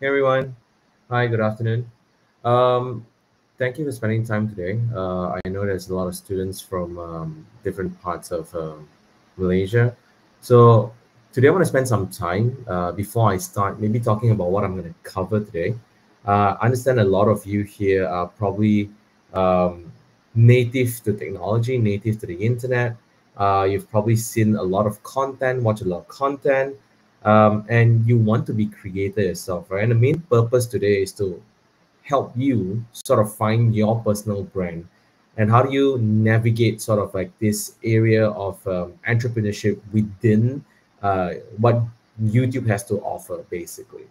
Hey everyone. Hi, good afternoon. Um, Thank you for spending time today. I know there's a lot of students from different parts of Malaysia. So today I want to spend some time before I start maybe talking about what I'm going to cover today. I understand a lot of you here are probably um, native to technology, native to the internet. You've probably seen a lot of content, watched a lot of content, and you want to be creator yourself, right? And the main purpose today is to help you sort of find your personal brand, and how do you navigate sort of like this area of entrepreneurship within what YouTube has to offer, basically.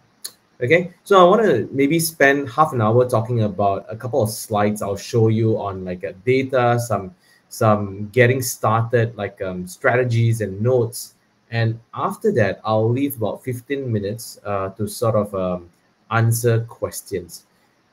Okay, so I want to maybe spend half an hour talking about a couple of slides I'll show you on like data, some getting started, like strategies and notes. And after that, I'll leave about 15 minutes to sort of answer questions.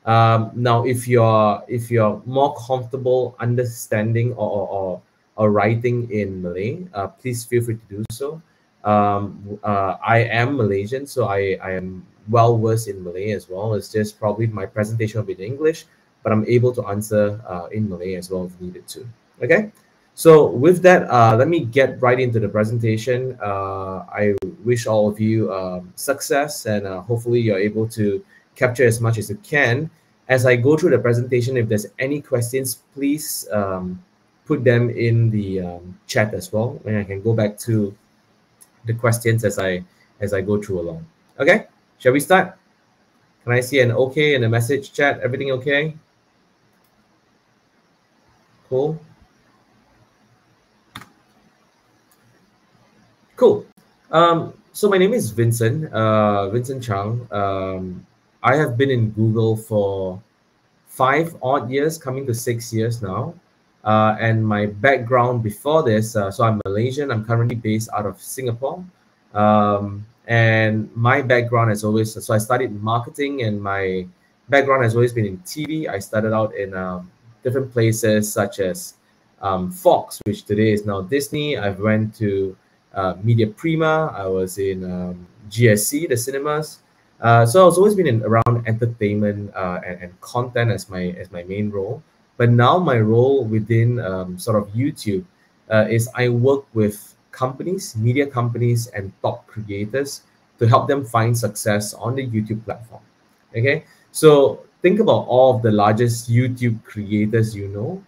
Now, if you're more comfortable understanding or writing in Malay, please feel free to do so. I am Malaysian, so I am well versed in Malay as well. It's just probably my presentation will be in English, but I'm able to answer in Malay as well if needed to. Okay. So with that, let me get right into the presentation. I wish all of you success, and hopefully you're able to capture as much as you can. As I go through the presentation, if there's any questions, please put them in the chat as well, and I can go back to the questions as I go through along. Okay, shall we start? Can I see an okay in the message chat? Everything okay? Cool. Cool. So my name is Vincent, Vincent Chang. I have been in Google for 5 odd years, coming to 6 years now. And my background before this, so I'm Malaysian. I'm currently based out of Singapore. And my background has always, so I studied marketing, and my background has always been in TV. I started out in different places such as Fox, which today is now Disney. I've went to Media Prima. I was in GSC, the cinemas. So I've always been around entertainment and content as my main role. But now my role within sort of YouTube is I work with companies, media companies, and top creators to help them find success on the YouTube platform. Okay, so think about all of the largest YouTube creators you know.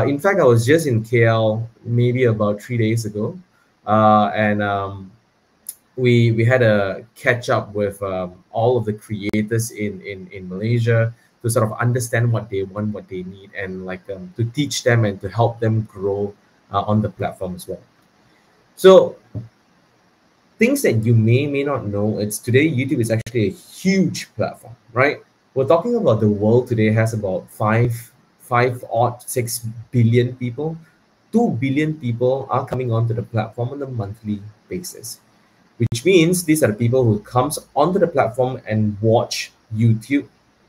In fact, I was just in KL maybe about 3 days ago, and we had a catch up with all of the creators in Malaysia to sort of understand what they want, what they need, and like to teach them and to help them grow on the platform as well. So things that you may not know, it's today YouTube is actually a huge platform, right? We're talking about the world today has about 6 billion people. 2 billion people are coming onto the platform on a monthly basis, which means these are the people who comes onto the platform and watch YouTube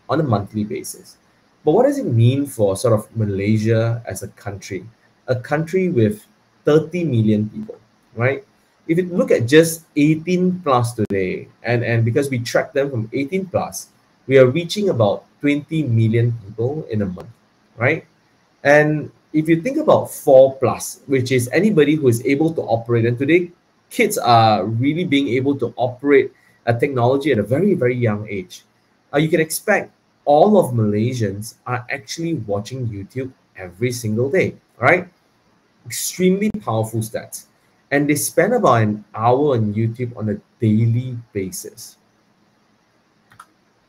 on a monthly basis. But what does it mean for sort of Malaysia as a country? A country with 30 million people, right? If you look at just 18 plus today, and because we track them from 18 plus, we are reaching about 20 million people in a month, right? And if you think about 4 plus, which is anybody who is able to operate, and today kids are really being able to operate a technology at a very, very young age. You can expect all of Malaysians are actually watching YouTube every single day, right? Extremely powerful stats. And they spend about an hour on YouTube on a daily basis.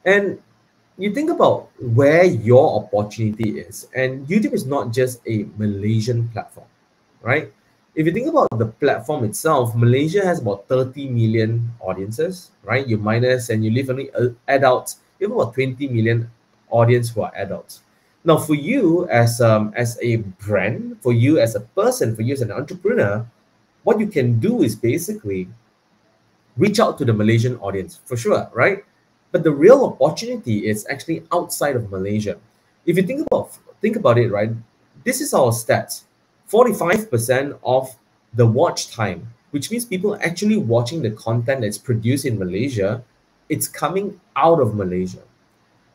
And you think about where your opportunity is, and YouTube is not just a Malaysian platform, right? If you think about the platform itself, Malaysia has about 30 million audiences, right? You minus and you leave only adults, you have about 20 million audience who are adults. Now, for you as a brand, for you as a person, for you as an entrepreneur, what you can do is basically reach out to the Malaysian audience for sure, right? But the real opportunity is actually outside of Malaysia. If you think about it, right? This is our stats. 45% of the watch time, which means people actually watching the content that's produced in Malaysia, it's coming out of Malaysia,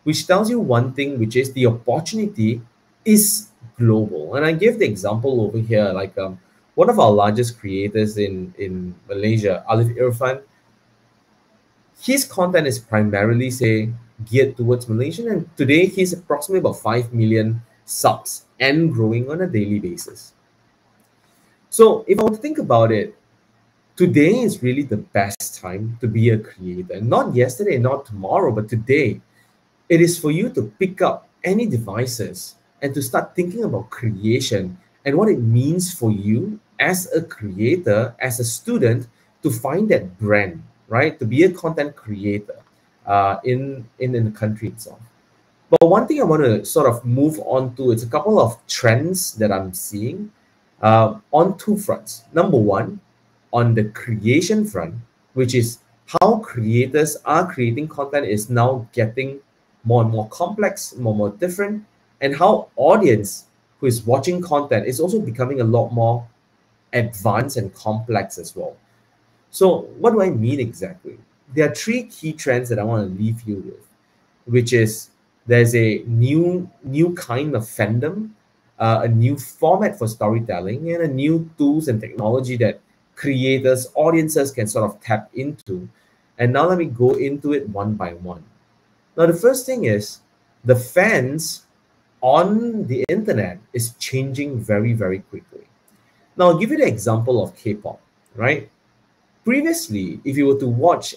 which tells you one thing, which is the opportunity is global. And I give the example over here, like one of our largest creators in Malaysia, Alif Irfan, his content is primarily, say, geared towards Malaysian, and today he's approximately about 5 million subs and growing on a daily basis. So if I were to think about it, today is really the best time to be a creator. Not yesterday, not tomorrow, but today. It is for you to pick up any devices and to start thinking about creation and what it means for you as a creator, as a student, to find that brand, right? To be a content creator in the country itself. But one thing I want to sort of move on to, it's a couple of trends that I'm seeing on two fronts. Number one, on the creation front, which is how creators are creating content is now getting more and more complex, more and more different, and how audience who is watching content is also becoming a lot more advanced and complex as well. So what do I mean exactly? There are three key trends that I want to leave you with, which is there's a new kind of fandom, a new format for storytelling, and a new tools and technology that creators, audiences can sort of tap into. And now let me go into it one by one. Now, the first thing is the fans on the internet is changing very, very quickly. Now, I'll give you the example of K-pop, right? Previously, if you were to watch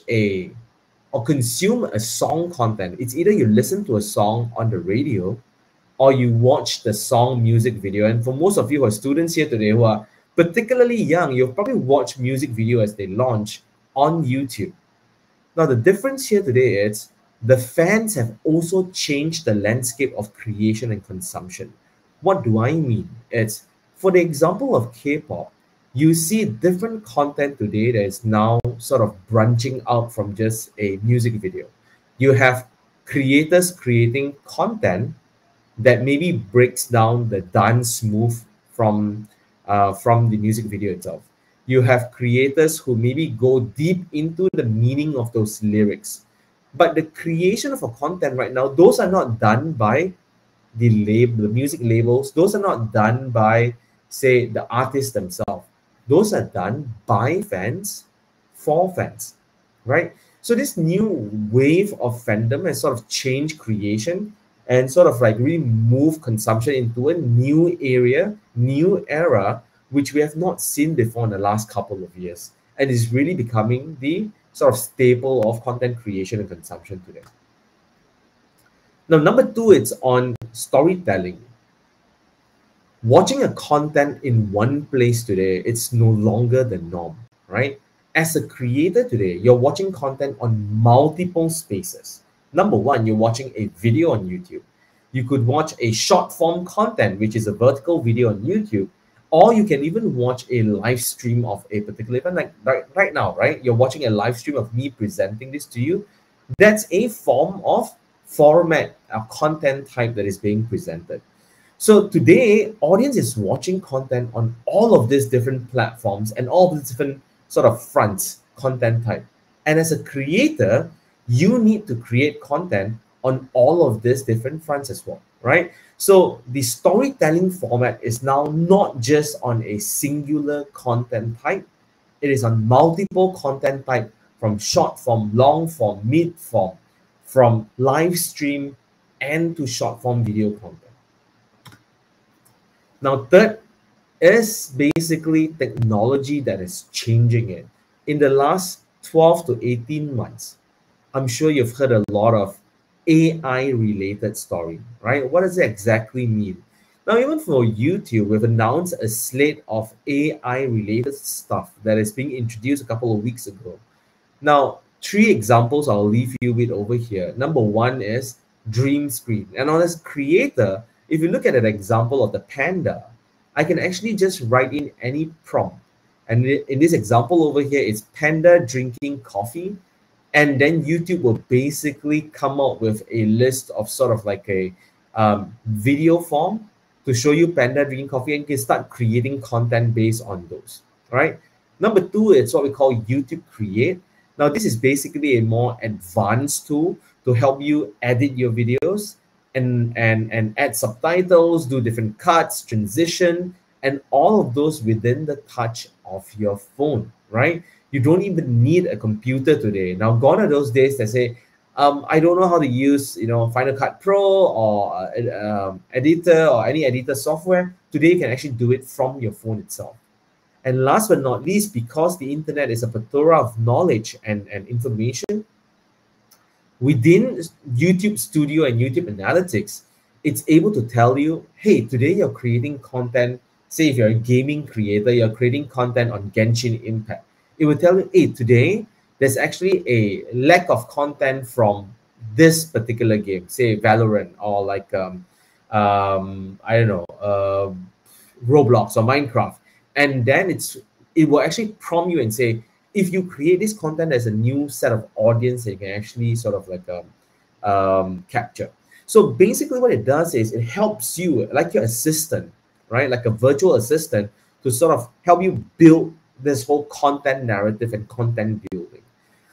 or consume a song content, it's either you listen to a song on the radio or you watch the song music video. And for most of you who are students here today who are particularly young, you've probably watched music video as they launch on YouTube. Now, the difference here today is the fans have also changed the landscape of creation and consumption. What do I mean? It's, for the example of K-pop, you see different content today that is now sort of branching out from just a music video. You have creators creating content that maybe breaks down the dance move from the music video itself. You have creators who maybe go deep into the meaning of those lyrics. But the creation of a content right now, those are not done by the music labels. Those are not done by, say, the artists themselves. Those are done by fans, for fans, right? So this new wave of fandom has sort of changed creation and sort of like really move consumption into a new area, new era, which we have not seen before in the last couple of years. And is really becoming the sort of staple of content creation and consumption today. Now, number two, it's on storytelling. Watching a content in one place today, it's no longer the norm, right? As a creator today, you're watching content on multiple spaces. Number one, you're watching a video on YouTube. You could watch a short form content, which is a vertical video on YouTube, or you can even watch a live stream of a particular event. Like right now, right? You're watching a live stream of me presenting this to you. That's a form of format, a content type that is being presented. So today, audience is watching content on all of these different platforms and all of these different sort of fronts, content type. And as a creator, you need to create content on all of these different fronts as well, right? So the storytelling format is now not just on a singular content type. It is on multiple content type, from short form, long form, mid form, from live stream and to short form video content. Now, third is basically technology that is changing it. In the last 12 to 18 months, I'm sure you've heard a lot of AI related story, right? What does it exactly mean? Now, even for YouTube, we've announced a slate of AI related stuff that is being introduced a couple of weeks ago. Now, three examples I'll leave you with over here. Number one is Dream Screen. And on as creator, if you look at an example of the panda, I can actually just write in any prompt. And in this example over here, it's panda drinking coffee. And then YouTube will basically come out with a list of sort of like a video form to show you panda drinking coffee, and you can start creating content based on those, right? Number two, it's what we call YouTube Create. Now, this is basically a more advanced tool to help you edit your videos and add subtitles, do different cuts, transition, and all of those within the touch of your phone, right? You don't even need a computer today. Now, gone are those days that say, I don't know how to use, Final Cut Pro or editor or any editor software. Today, you can actually do it from your phone itself. And last but not least, because the internet is a plethora of knowledge and information, within YouTube Studio and YouTube Analytics, it's able to tell you, hey, today you're creating content. Say if you're a gaming creator, you're creating content on Genshin Impact. It will tell you, hey, today there's actually a lack of content from this particular game, say Valorant or like, I don't know, Roblox or Minecraft. And then it will actually prompt you and say, if you create this content as a new set of audience that you can actually sort of like capture. So basically what it does is it helps you, like your assistant, right? Like a virtual assistant, to sort of help you build this whole content narrative and content building.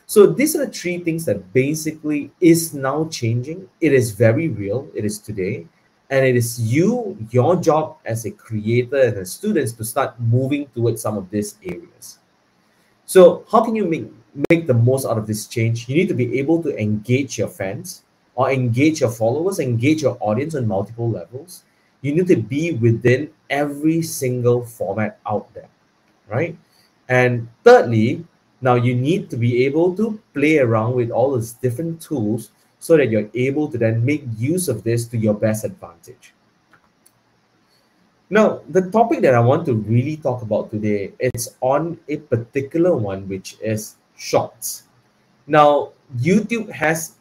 So these are the three things that basically is now changing. It is very real. It is today. And it is your job as a creator and as students to start moving towards some of these areas. So how can you make the most out of this change? You need to be able to engage your fans or engage your followers, engage your audience on multiple levels. You need to be within every single format out there, right? And thirdly, now you need to be able to play around with all these different tools so that you're able to then make use of this to your best advantage. Now, the topic that I want to really talk about today is on a particular one, which is shorts. Now, YouTube has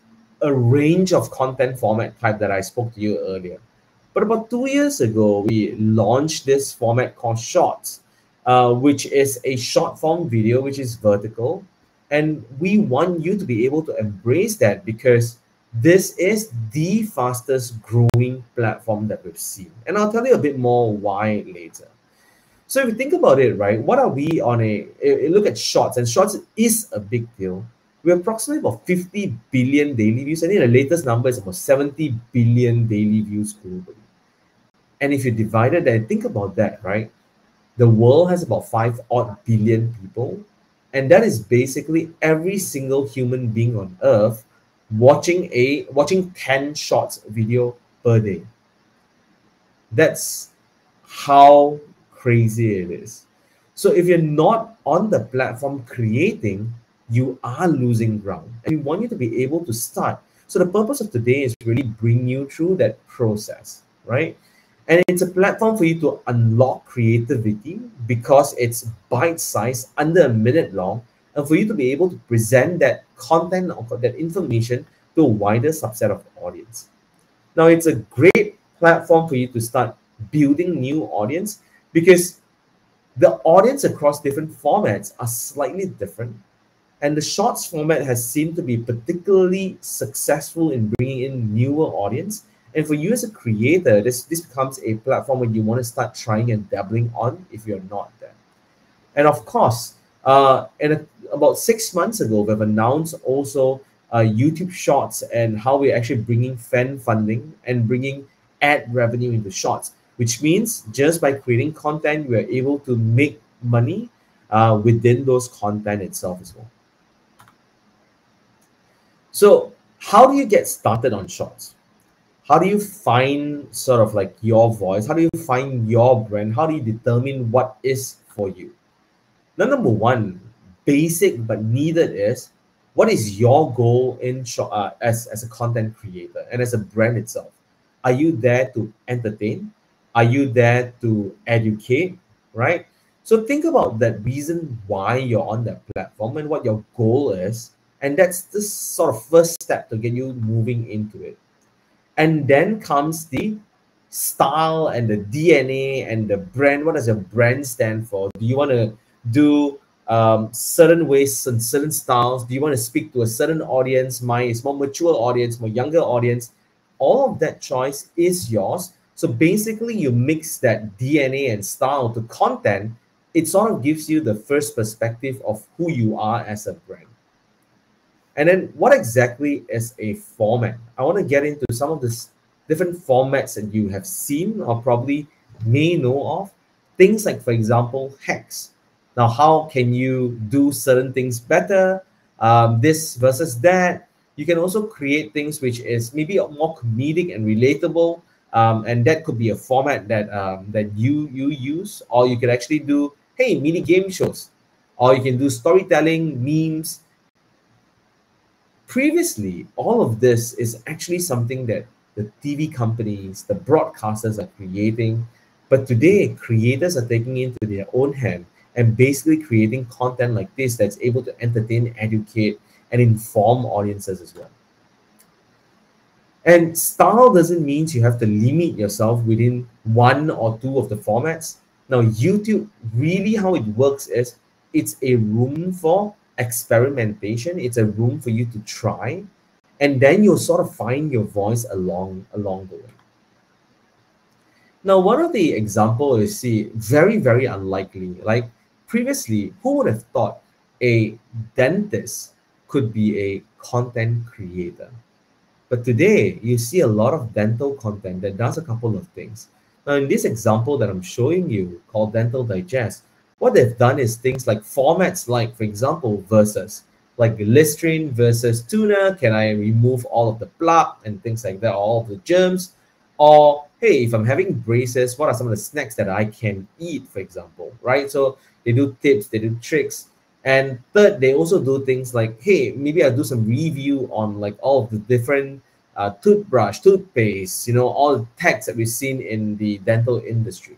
a range of content format type that I spoke to you earlier. But about 2 years ago, we launched this format called Shorts, which is a short form video, which is vertical. And we want you to be able to embrace that because this is the fastest growing platform that we've seen. And I'll tell you a bit more why later. So if you think about it, right, what are we on look at Shorts, and Shorts is a big deal. We're approximately about 50 billion daily views. I think the latest number is about 70 billion daily views globally. And if you divided that and think about that, right, the world has about 5 odd billion people. And that is basically every single human being on earth watching 10 shorts video per day. That's how crazy it is. So if you're not on the platform creating, you are losing ground. And we want you to be able to start. So the purpose of today is really bring you through that process, right? And it's a platform for you to unlock creativity because it's bite-sized, under a minute long, and for you to be able to present that content or that information to a wider subset of audience. Now, it's a great platform for you to start building new audience because the audience across different formats are slightly different. And the shorts format has seemed to be particularly successful in bringing in newer audience. And for you as a creator, this becomes a platform where you want to start trying and dabbling on if you're not there. And of course, about 6 months ago, we've announced also YouTube Shorts and how we're actually bringing fan funding and bringing ad revenue into Shorts, which means just by creating content, we're able to make money within those content itself as well. So how do you get started on Shorts? How do you find sort of like your voice? How do you find your brand? How do you determine what is for you? Now, number one, basic but needed is, what is your goal in as a content creator and as a brand itself? Are you there to entertain? Are you there to educate, right? So think about that reason why you're on that platform and what your goal is. And that's the sort of first step to get you moving into it. And then comes the style and the DNA and the brand. What does your brand stand for? Do you want to do certain ways and certain styles? Do you want to speak to a certain audience, more mature audience, more younger audience? All of that choice is yours. So basically, you mix that DNA and style to content. It sort of gives you the first perspective of who you are as a brand. And then what exactly is a format? I want to get into some of the different formats that you have seen or probably may know of. Things like, for example, hacks. Now, how can you do certain things better? This versus that. You can also create things which is maybe more comedic and relatable. And that could be a format that that you use, or you could actually do, hey, mini game shows, or you can do storytelling, memes. Previously, all of this is actually something that the TV companies, the broadcasters are creating. But today, creators are taking it into their own hand and basically creating content like this that's able to entertain, educate, and inform audiences as well. And style doesn't mean you have to limit yourself within one or two of the formats. Now, YouTube, really how it works is it's a room for experimentation. It's a room for you to try, and then you'll sort of find your voice along the way. Now, one of the example you see, very, very unlikely. Like previously, who would have thought a dentist could be a content creator? But today, you see a lot of dental content that does a couple of things. Now, in this example that I'm showing you called Dental Digest, what they've done is things like formats like, for example, versus, like Listerine versus tuna. Can I remove all of the plaque and things like that, all of the germs? Or, hey, if I'm having braces, what are some of the snacks that I can eat, for example, right? So they do tips, they do tricks. And third, they also do things like, hey, maybe I'll do some review on like all of the different toothbrush, toothpaste, all the techs that we've seen in the dental industry.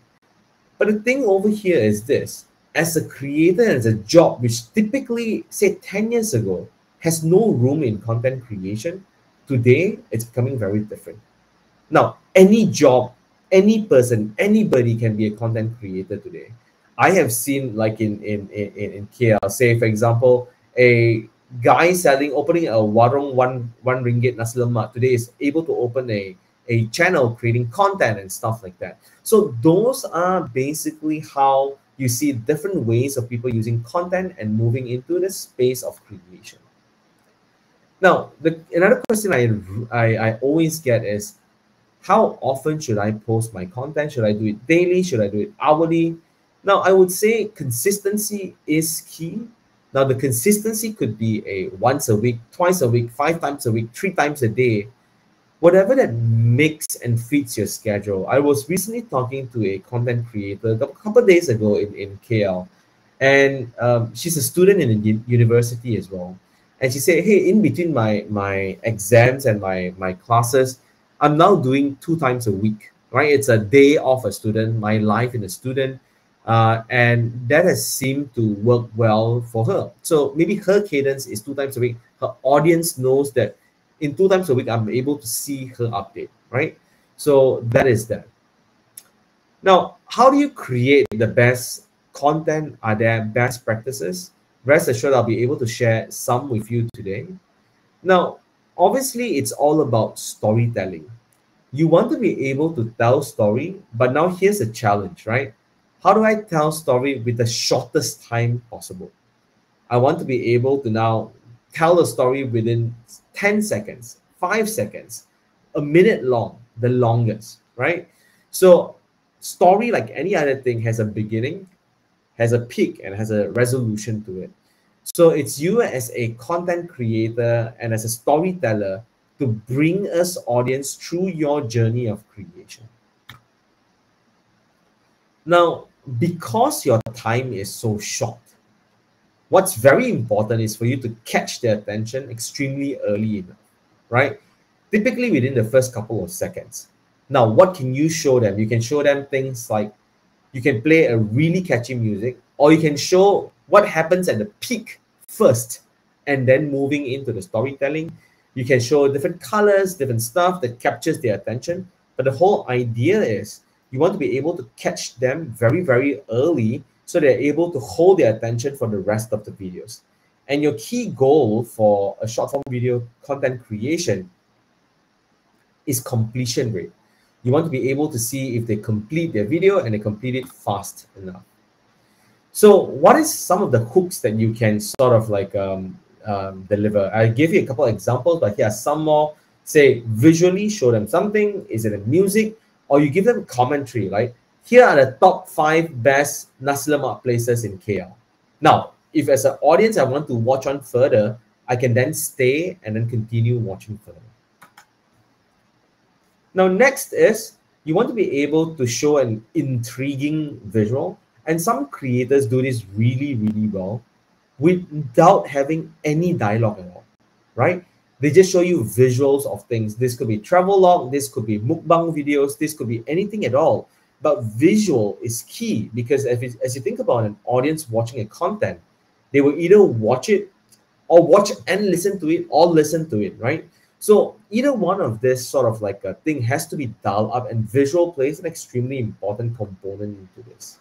But the thing over here is this: as a creator, as a job, which typically, say 10 years ago, has no room in content creation, today it's becoming very different. Now, any job, any person, anybody can be a content creator today. I have seen, like in KL, say for example, a guy opening a warung one ringgit nasi lemak today is able to open a channel creating content and stuff like that. So those are basically how you see different ways of people using content and moving into the space of creation. Now, another question I always get is, how often should I post my content? Should I do it daily? Should I do it hourly? Now, I would say consistency is key. Now, the consistency could be a once a week, twice a week, 5 times a week, 3 times a day, whatever that makes and fits your schedule. I was recently talking to a content creator a couple of days ago in KL, and she's a student in a university as well. And she said, hey, in between my exams and my classes, I'm now doing 2 times a week, right? It's a day off a student, my life in a student. And that has seemed to work well for her. So maybe her cadence is 2 times a week. Her audience knows that in 2 times a week, I'm able to see her update, right? So that is that. Now, how do you create the best content? Are there best practices? Rest assured, I'll be able to share some with you today. Now, obviously, it's all about storytelling. You want to be able to tell story, but now here's a challenge, right? How do I tell story with the shortest time possible? I want to be able to now tell a story within 10 seconds, 5 seconds, a minute long, the longest, right? So story, like any other thing, has a beginning, has a peak, and has a resolution to it. So it's you as a content creator and as a storyteller to bring us audience through your journey of creation. Now, because your time is so short, what's very important is for you to catch their attention extremely early enough, right? Typically within the first couple of seconds. Now, what can you show them? You can show them things like, you can play a really catchy music, or you can show what happens at the peak first, and then moving into the storytelling. You can show different colors, different stuff that captures their attention. But the whole idea is you want to be able to catch them very, very early so they're able to hold their attention for the rest of the videos. And your key goal for a short form video content creation is completion rate. You want to be able to see if they complete their video and they complete it fast enough. So what is some of the hooks that you can sort of like deliver. I gave you a couple of examples, but here are some more. Say visually show them something. Is it a music? Or you give them commentary, right? Here are the top 5 best nasi lemak places in KL. Now, if as an audience I want to watch on further, I can then stay and then continue watching further. Now, next is you want to be able to show an intriguing visual. And some creators do this really, really well without having any dialogue at all, right? They just show you visuals of things. This could be travel log, this could be mukbang videos, this could be anything at all. But visual is key because as you think about an audience watching a content, they will either watch it or watch and listen to it or listen to it, right? So either one of this sort of like a thing has to be dialed up, and visual plays an extremely important component into this.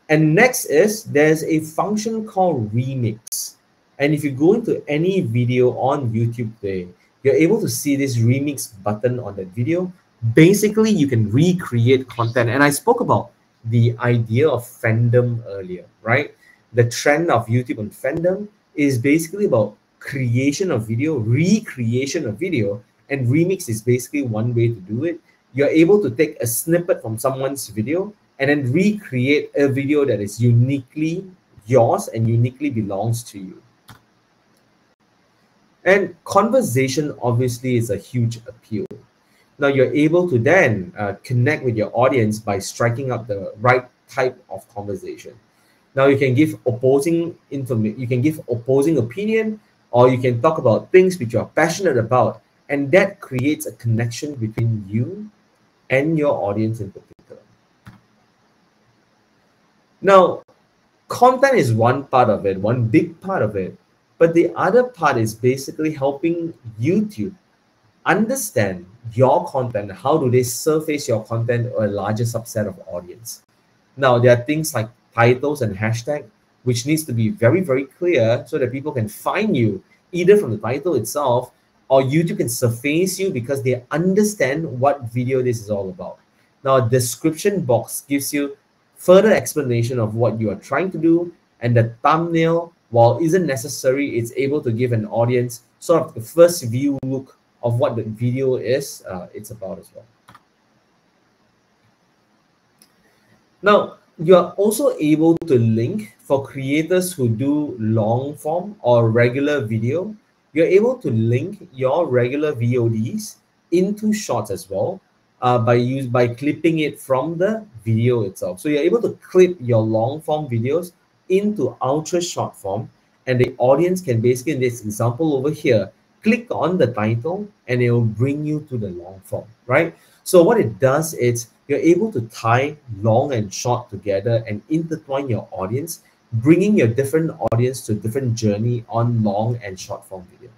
And next is there's a function called remix. And if you go into any video on YouTube today, you're able to see this remix button on that video. Basically, you can recreate content. And I spoke about the idea of fandom earlier, right? The trend of YouTube on fandom is basically about creation of video, recreation of video, and remix is basically one way to do it. You're able to take a snippet from someone's video and then recreate a video that is uniquely yours and uniquely belongs to you. And conversation obviously is a huge appeal. Now you're able to then connect with your audience by striking up the right type of conversation. Now you can give opposing opinion, or you can talk about things which you're passionate about, and that creates a connection between you and your audience in particular. Now, content is one part of it, one big part of it, but the other part is basically helping YouTube understand your content. How do they surface your content to a larger subset of audience? Now, there are things like titles and hashtag, which needs to be very, very clear so that people can find you either from the title itself, or YouTube can surface you because they understand what video this is all about. Now, a description box gives you further explanation of what you are trying to do, and the thumbnail, while isn't necessary, it's able to give an audience sort of the first view look of what the video is it's about as well. Now, you are also able to link for creators who do long form or regular video. You're able to link your regular VODs into shorts as well by clipping it from the video itself. So you're able to clip your long form videos into ultra short form, and the audience can basically, in this example over here, click on the title and it will bring you to the long form, right? So what it does is you're able to tie long and short together and intertwine your audience, bringing your different audience to a different journey on long and short form video.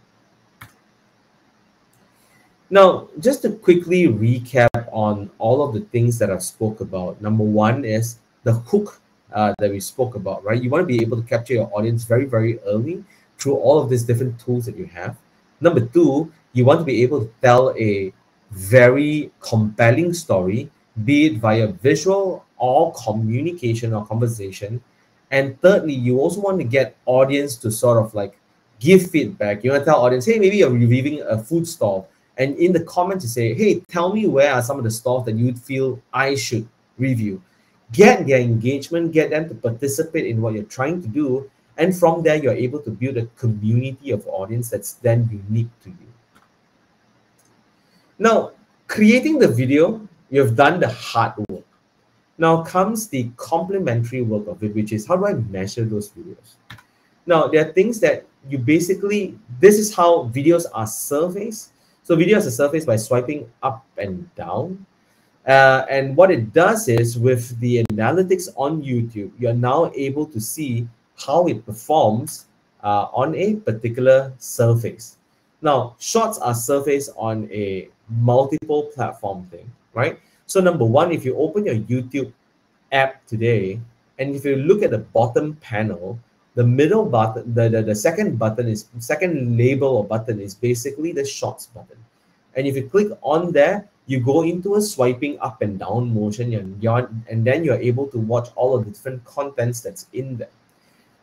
Now, just to quickly recap on all of the things that I've spoke about. Number one is the hook that we spoke about, right? You want to be able to capture your audience very, very early through all of these different tools that you have. Number two, you want to be able to tell a very compelling story, be it via visual or communication or conversation. And thirdly, you also want to get audience to sort of like give feedback. You want to tell audience, hey, maybe you're reviewing a food stall, and in the comments you say, hey, tell me where are some of the stalls that you'd feel I should review. Get their engagement, get them to participate in what you're trying to do, and from there you're able to build a community of audience that's then unique to you. Now, creating the video, you've done the hard work. Now comes the complementary work of it, which is how do I measure those videos? Now, there are things that you basically, this is how videos are surfaced. So videos are surfaced by swiping up and down. And what it does is with the analytics on YouTube, you're now able to see how it performs on a particular surface. Now, shorts are surfaced on a multiple platform thing, right? So number one, if you open your YouTube app today, and if you look at the bottom panel, the middle button, the second button is, second label or button is basically the shorts button. And if you click on there, you go into a swiping up and down motion, and then you're able to watch all of the different contents that's in there.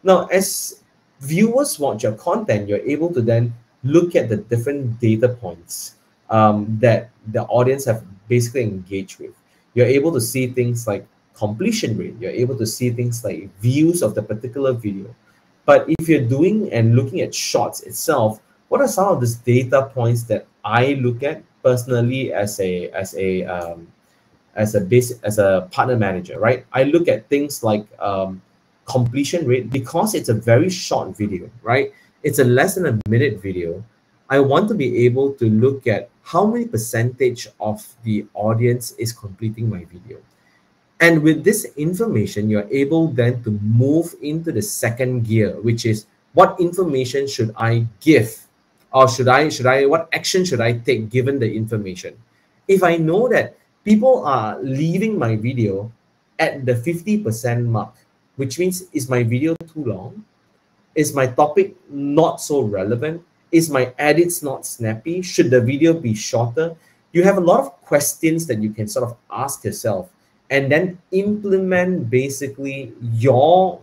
Now, as viewers watch your content, you're able to then look at the different data points that the audience have basically engaged with. You're able to see things like completion rate. You're able to see things like views of the particular video. But if you're doing and looking at shorts itself, what are some of these data points that I look at personally as a partner manager, right? I look at things like completion rate, because it's a very short video, right? It's a less than a minute video. I want to be able to look at how many percentage of the audience is completing my video. And with this information, you're able then to move into the second gear, which is what information should I give? Or what action should I take given the information? If I know that people are leaving my video at the 50% mark, which means, is my video too long? Is my topic not so relevant? Is my edits not snappy? Should the video be shorter? You have a lot of questions that you can sort of ask yourself, and then implement basically your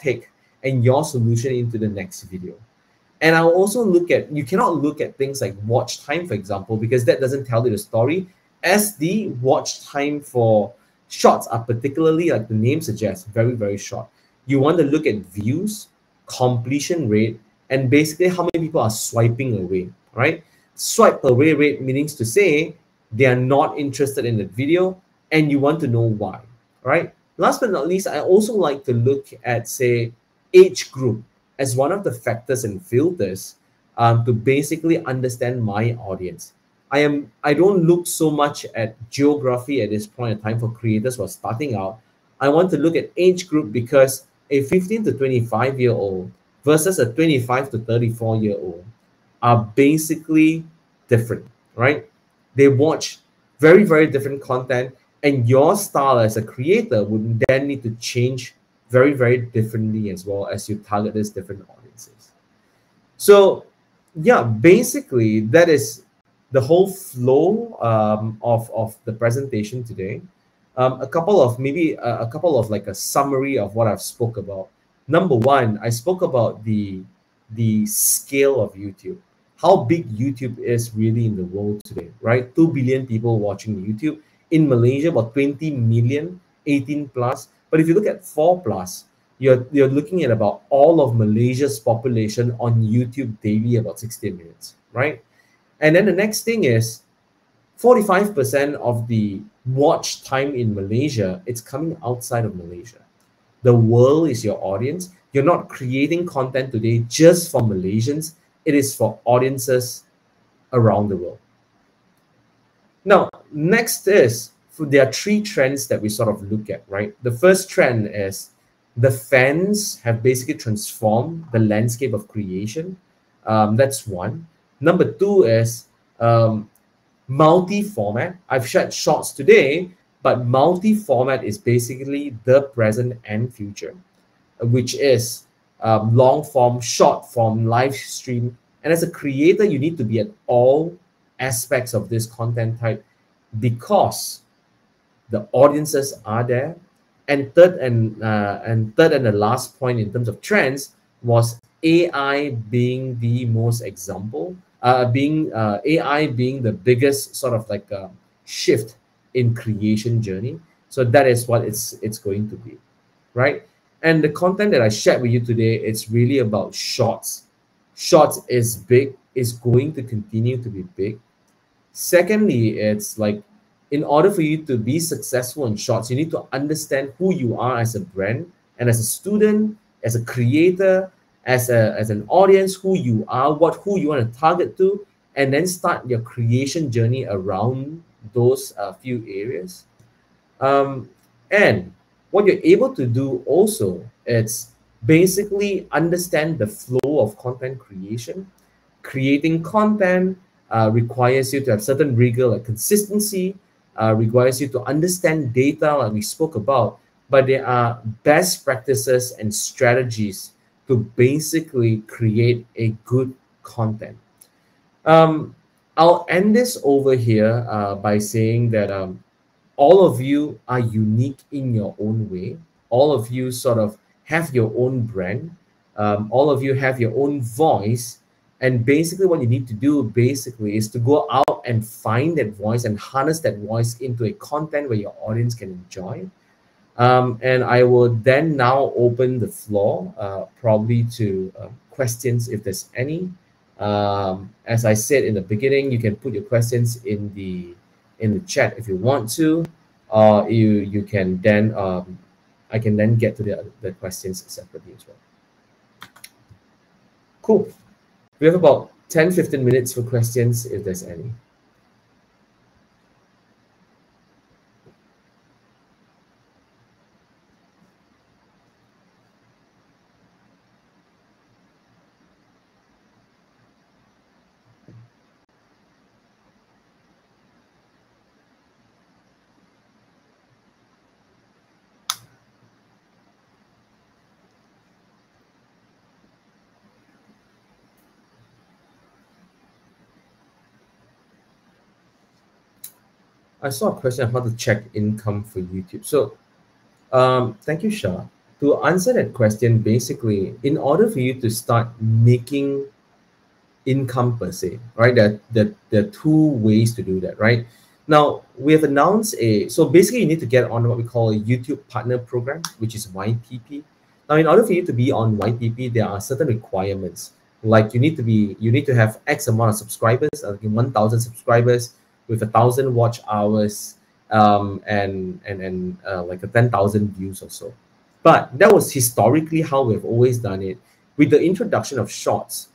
take and your solution into the next video. And I'll also look at, you cannot look at things like watch time, for example, because that doesn't tell you the story, as the watch time for shorts are particularly, like the name suggests, very, very short. You want to look at views, completion rate, and basically how many people are swiping away, right? Swipe away rate means to say they are not interested in the video, and you want to know why, right? Last but not least, I also like to look at, say, age group as one of the factors and filters to basically understand my audience. I don't look so much at geography at this point in time for creators who are starting out. I want to look at age group, because a 15 to 25-year-old versus a 25 to 34-year-old are basically different, right? They watch very, very different content, and your style as a creator would then need to change very, very differently as well as you target these different audiences. So yeah, basically that is the whole flow of the presentation today. A couple of like a summary of what I've spoke about. Number one, I spoke about the scale of YouTube, how big YouTube is really in the world today, right? 2 billion people watching YouTube. In Malaysia, about 20 million, 18 plus. But if you look at 4 plus, you're looking at about all of Malaysia's population on YouTube daily, about 60 minutes, right? And then the next thing is 45% of the watch time in Malaysia, it's coming outside of Malaysia. The world is your audience. You're not creating content today just for Malaysians. It is for audiences around the world. Now, next is, there are 3 trends that we sort of look at, right? The first trend is the fans have basically transformed the landscape of creation. That's one. Number 2 is multi-format. I've shared shorts today, but multi-format is basically the present and future, which is long form, short form, live stream. And as a creator, you need to be at all aspects of this content type, because the audiences are there. And third and the last point in terms of trends was AI being the most example, AI being the biggest sort of like shift in creation journey. So that is what it's going to be, right? And the content that I shared with you today, it's really about shorts. Shorts is big, is going to continue to be big. Secondly, it's like, in order for you to be successful in shorts, you need to understand who you are as a brand, and as a student, as a creator, as an audience, who you are, who you want to target to, and then start your creation journey around those few areas. And what you're able to do also, it's basically understand the flow of content creation. Creating content requires you to have certain rigor, like consistency, requires you to understand data, like we spoke about, but there are best practices and strategies to basically create a good content. I'll end this over here by saying that all of you are unique in your own way. All of you sort of have your own brand. all of you have your own voice, and basically what you need to do basically is to go out and find that voice and harness that voice into a content where your audience can enjoy. And I will then now open the floor probably to questions if there's any. As I said in the beginning, you can put your questions in the chat if you want to. You can then I can then get to the questions separately as well. Cool. We have about 10-15 minutes for questions if there's any. I saw a question on how to check income for YouTube. So thank you, Shah. To answer that question, basically, in order for you to start making income per se, right? There are two ways to do that, right? Now, we have announced so basically you need to get on what we call a YouTube Partner Program, which is YPP. Now, in order for you to be on YPP, there are certain requirements. Like you need to have X amount of subscribers, 1,000 subscribers with 1,000 watch hours, and like 10,000 views or so. But that was historically how we've always done it. With the introduction of Shorts,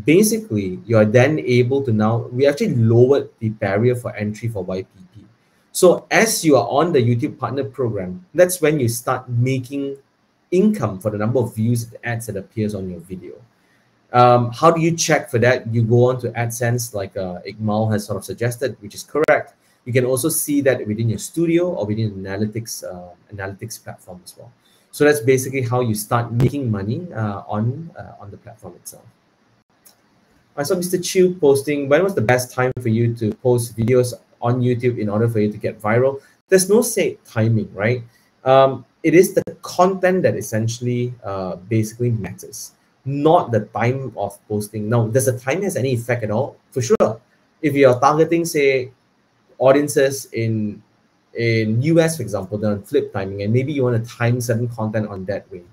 basically you're then able to we actually lowered the barrier for entry for YPP. So as you are on the YouTube Partner Program, that's when you start making income for the number of views and ads that appears on your video. How do you check for that? You go on to AdSense, like Ikmal has sort of suggested, which is correct. You can also see that within your studio or within analytics platform as well. So that's basically how you start making money on the platform itself. I saw Mr. Chiu posting, when was the best time for you to post videos on YouTube in order for you to get viral? There's no set timing, right? It is the content that essentially basically matters, not the time of posting. Now, does the time has any effect at all? For sure. If you're targeting, say, audiences in US, for example, then flip timing, and maybe you want to time certain content on that way,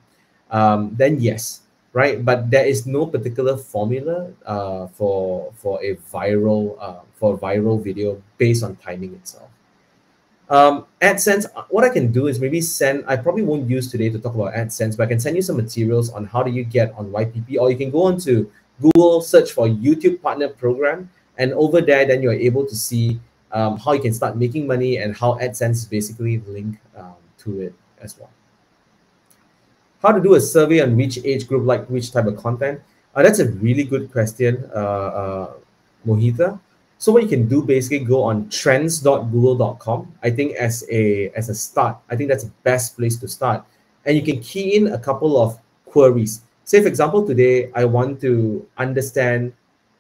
then yes, right? But there is no particular formula for a viral video based on timing itself. AdSense, what I can do is maybe I probably won't use today to talk about AdSense, but I can send you some materials on how do you get on YPP, or you can go on to Google, search for YouTube Partner Program, and over there, then you're able to see how you can start making money and how AdSense is basically linked to it as well. How to do a survey on which age group like which type of content? That's a really good question, Mohita. So what you can do, basically go on trends.google.com. I think as a start, I think that's the best place to start. And you can key in a couple of queries. Say, for example, today, I want to understand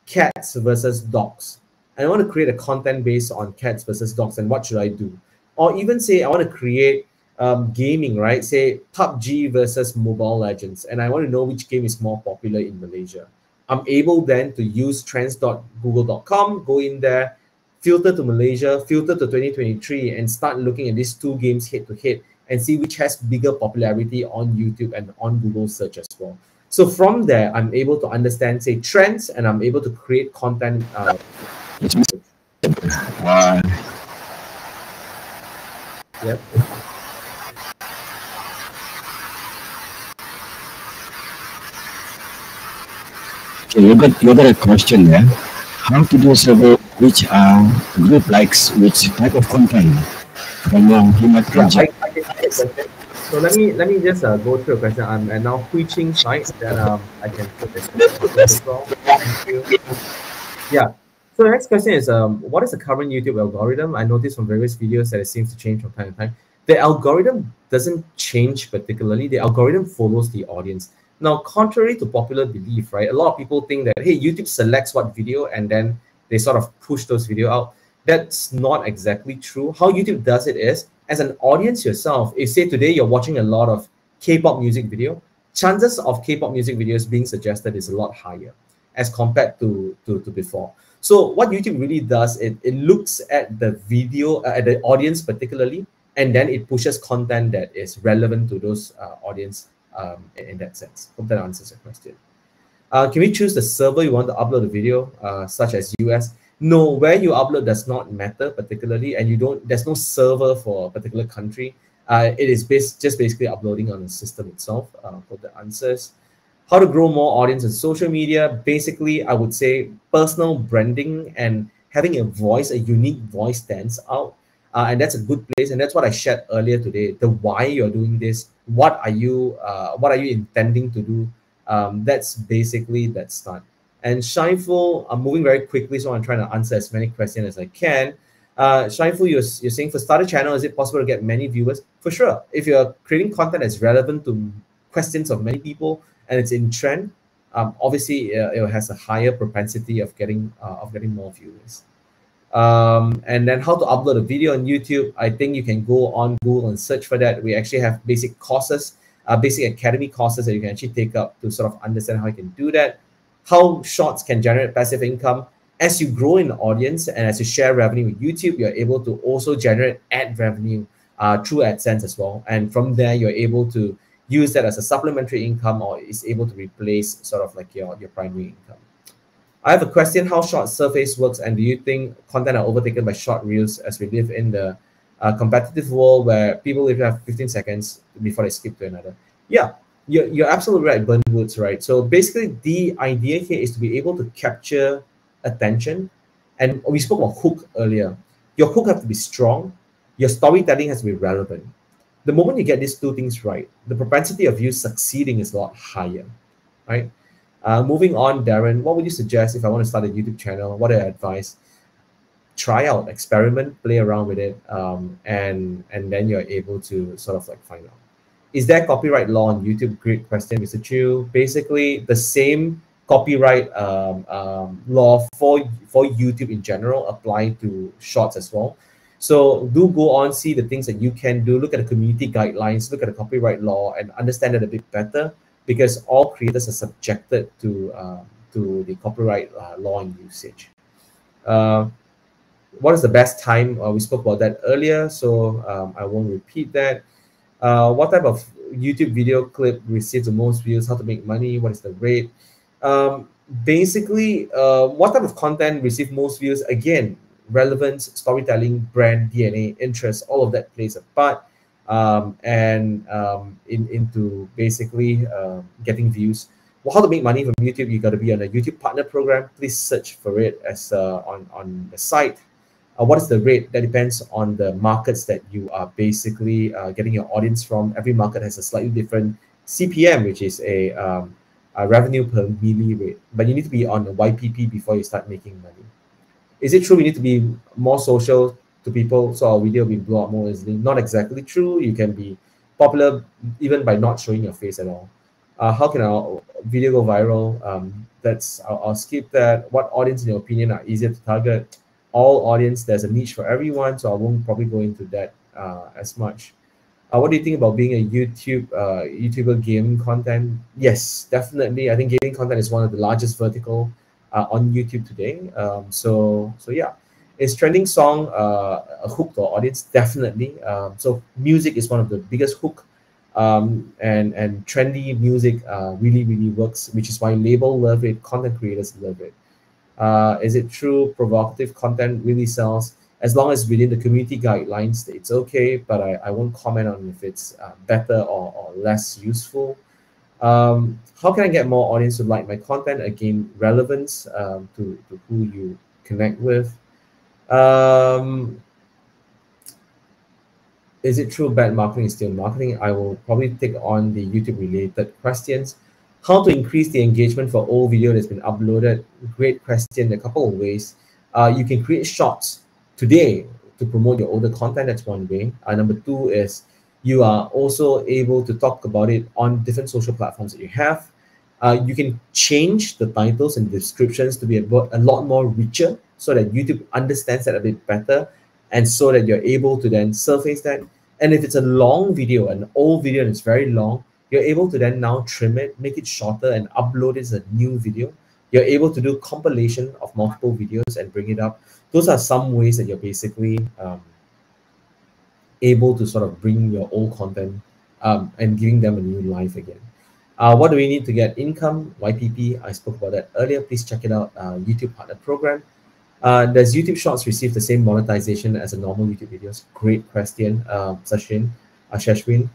cats versus dogs. And I want to create a content based on cats versus dogs, and what should I do? Or even say, I want to create gaming, right? Say PUBG versus Mobile Legends, and I want to know which game is more popular in Malaysia. I'm able then to use trends.google.com, go in there, filter to Malaysia, filter to 2023, and start looking at these two games head to head and see which has bigger popularity on YouTube and on Google search as well. So from there, I'm able to understand, say, trends, and I'm able to create content. Yep. Okay, you got a question there. How to do a survey which group likes which type of content from your human project? So let me just go through a question. I'm now switching sides, then I can put this as well. Thank you. Yeah. So the next question is, what is the current YouTube algorithm? I noticed from various videos that it seems to change from time to time. The algorithm doesn't change particularly. The algorithm follows the audience. Now, contrary to popular belief, right? A lot of people think that, hey, YouTube selects what video and then they sort of push those videos out. That's not exactly true. How YouTube does it is, as an audience yourself, if say today you're watching a lot of K-pop music video, chances of K-pop music videos being suggested is a lot higher as compared to before. So what YouTube really does, it looks at the video, at the audience particularly, and then it pushes content that is relevant to those audience in that sense. Hope that answers your question. Can we choose the server you want to upload the video, such as US? No, where you upload does not matter particularly, and there's no server for a particular country. It is just basically uploading on the system itself. For the answers. How to grow more audience on social media? Basically, I would say personal branding and having a voice, a unique voice stands out. And that's a good place. And that's what I shared earlier today. The why you're doing this, what are you intending to do? That's basically that start. And Shineful, I'm moving very quickly, so I'm trying to answer as many questions as I can. Shineful, you're saying for starter channel, is it possible to get many viewers? For sure. If you're creating content that's relevant to questions of many people and it's in trend, obviously it has a higher propensity of getting more viewers. And then how to upload a video on YouTube. I think you can go on Google and search for that. We actually have basic courses, basic academy courses that you can actually take up to sort of understand how you can do that. How shorts can generate passive income. As you grow in the audience and as you share revenue with YouTube, you're able to also generate ad revenue through AdSense as well. And from there, you're able to use that as a supplementary income, or is able to replace sort of like your primary income. I have a question: how short surface works, and do you think content are overtaken by short reels as we live in the competitive world where people live have 15 seconds before they skip to another? Yeah, you're absolutely right, Burn Woods, right? So basically the idea here is to be able to capture attention. And we spoke about hook earlier. Your hook have to be strong. Your storytelling has to be relevant. The moment you get these two things right, the propensity of you succeeding is a lot higher, right? Moving on, Darren, what would you suggest if I want to start a YouTube channel? What are your advice? Try out, experiment, play around with it, and then you're able to sort of like find out. Is there copyright law on YouTube? Great question, Mr. Chu. Basically, the same copyright law for YouTube in general apply to shorts as well. So do go on, see the things that you can do, look at the community guidelines, look at the copyright law, and understand it a bit better, because all creators are subjected to the copyright law and usage. What is the best time? We spoke about that earlier, so I won't repeat that. What type of YouTube video clip receives the most views? How to make money? What is the rate? Basically, what type of content receives most views? Again, relevance, storytelling, brand, DNA, interest, all of that plays a part. Into basically getting views. Well, how to make money from YouTube? You got to be on a YouTube partner program. Please search for it as on the site. What is the rate? That depends on the markets that you are basically getting your audience from. Every market has a slightly different CPM, which is a revenue per milli rate. But you need to be on the YPP before you start making money. Is it true we need to be more social to people so our video will be blown up more easily? Not exactly true. You can be popular even by not showing your face at all. How can our video go viral? I'll skip that. What audience, in your opinion, are easier to target? All audience, there's a niche for everyone, so I won't probably go into that as much. What do you think about being a YouTuber gaming content? Yes, definitely. I think gaming content is one of the largest vertical on YouTube today. So yeah, is trending song a hook to our audience? Definitely. So music is one of the biggest hook, and trendy music really works, which is why label love it, content creators love it. Is it true provocative content really sells? As long as within the community guidelines, it's okay, but I won't comment on if it's better or less useful. How can I get more audience to like my content? Again, relevance to who you connect with. Is it true bad marketing is still marketing? I will probably take on the YouTube related questions. How to increase the engagement for old video that's been uploaded? Great question. A couple of ways. You can create shorts today to promote your older content. That's one way. Number two is you are also able to talk about it on different social platforms that you have. You can change the titles and descriptions to be a lot more richer so that YouTube understands that a bit better, and so that you're able to then surface that. And if it's a long video, an old video and it's very long, you're able to then now trim it, make it shorter, and upload it as a new video. You're able to do compilation of multiple videos and bring it up. Those are some ways that you're basically able to sort of bring your old content and giving them a new life again. What do we need to get income? YPP, I spoke about that earlier. Please check it out, YouTube Partner Program. Does YouTube Shorts receive the same monetization as a normal YouTube videos? Great question, Shashwin.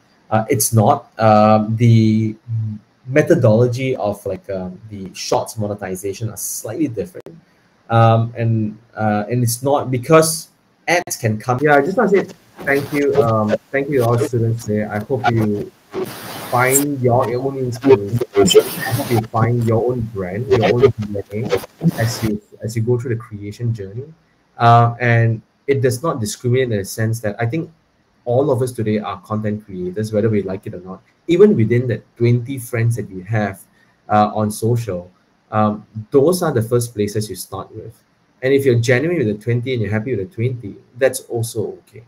It's not. The methodology of the Shorts monetization are slightly different, and it's not because ads can come. Yeah, I just want to say thank you, all students there. I hope you find your own inspiration. I hope you find your own brand, your own DNA as you go through the creation journey. And it does not discriminate in the sense that I think all of us today are content creators, whether we like it or not. Even within the 20 friends that you have on social, those are the first places you start with. And if you're genuine with the 20 and you're happy with the 20, that's also okay.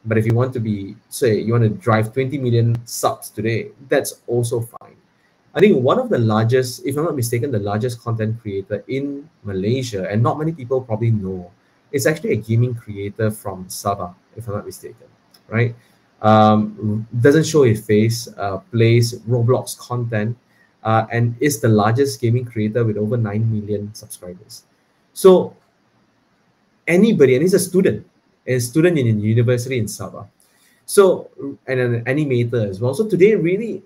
But if you want to be, say, you want to drive 20 million subs today, that's also fine. I think one of the largest, if I'm not mistaken, the largest content creator in Malaysia, and not many people probably know, is actually a gaming creator from Sabah, if I'm not mistaken, right? Doesn't show his face, plays Roblox content, and is the largest gaming creator with over 9 million subscribers. So anybody, and he's a student in a university in Sabah. So, and an animator as well. So today, really,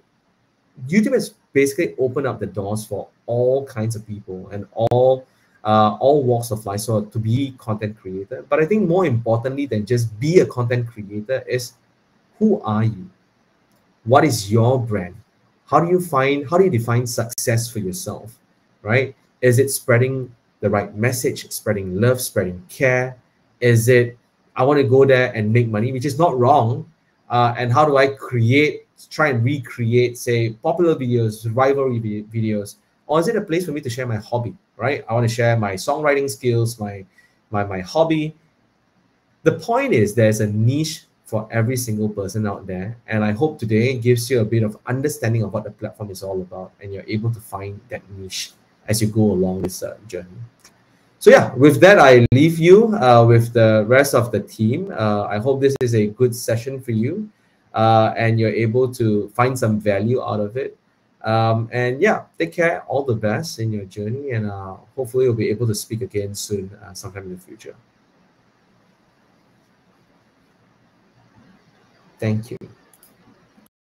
YouTube has basically opened up the doors for all kinds of people and all walks of life, so to be content creator. But I think more importantly than just be a content creator is, who are you? What is your brand? How do you define success for yourself, right? Is it spreading the right message, spreading love, spreading care? Is it, I want to go there and make money, which is not wrong. And how do I try and recreate, say, popular videos, rivalry videos? Or is it a place for me to share my hobby, right? I want to share my songwriting skills, my hobby. The point is, there's a niche for every single person out there. And I hope today gives you a bit of understanding of what the platform is all about, and you're able to find that niche as you go along this journey. So yeah, with that, I leave you with the rest of the team. I hope this is a good session for you, and you're able to find some value out of it. And yeah, take care, all the best in your journey, and hopefully we'll be able to speak again soon, sometime in the future. Thank you.